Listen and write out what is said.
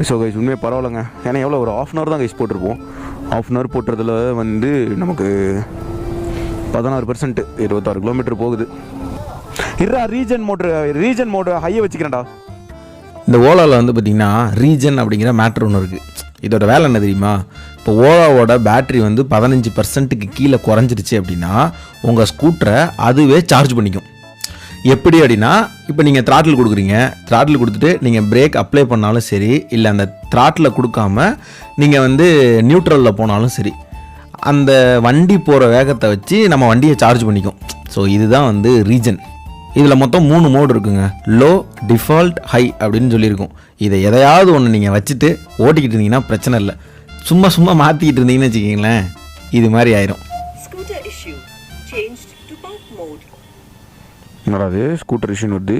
So guys உண்மையாக பரவாயில்லைங்க. ஏன்னா எவ்வளோ ஒரு ½ தான் கைஸ் போட்டிருப்போம். ½ போட்டுறதுல வந்து நமக்கு 16%, 26 கிலோமீட்டர் போகுது. ரீஜன் மோடு ஹையை வச்சுக்கிறேன்டா. இந்த ஓலாவில் வந்து பார்த்திங்கன்னா ரீஜன் அப்படிங்கிற மேட்ரு ஒன்று இருக்குது. இதோட வேலை என்ன தெரியுமா? இப்போ ஓலாவோட பேட்ரி வந்து 15%க்கு கீழே குறைஞ்சிருச்சு அப்படின்னா உங்கள் ஸ்கூட்டரை அதுவே சார்ஜ் பண்ணிக்கும். எப்படி அப்படின்னா, இப்போ நீங்கள் த்ராட்டில் கொடுக்குறீங்க, த்ராட்டில் கொடுத்துட்டு நீங்கள் பிரேக் அப்ளை பண்ணாலும் சரி, இல்லை அந்த த்ராட்டில் கொடுக்காம நீங்கள் வந்து நியூட்ரலில் போனாலும் சரி, அந்த வண்டி போகிற வேகத்தை வச்சு நம்ம வண்டியை சார்ஜ் பண்ணிக்கும். ஸோ இதுதான் வந்து ரீஜன். இதில் மொத்தம் 3 மோடு இருக்குங்க. லோ, டிஃபால்ட், ஹை அப்படின்னு சொல்லியிருக்கோம். இதை எதையாவது ஒன்று நீங்கள் வச்சுட்டு ஓட்டிக்கிட்டு இருந்தீங்கன்னா பிரச்சனை இல்லை. சும்மா மாற்றிக்கிட்டு இருந்தீங்கன்னு வச்சுக்கிங்களேன், இது மாதிரி ஆயிரும். என்னடா அது ஸ்கூட்டர் இஷ்யூன்னு வருது.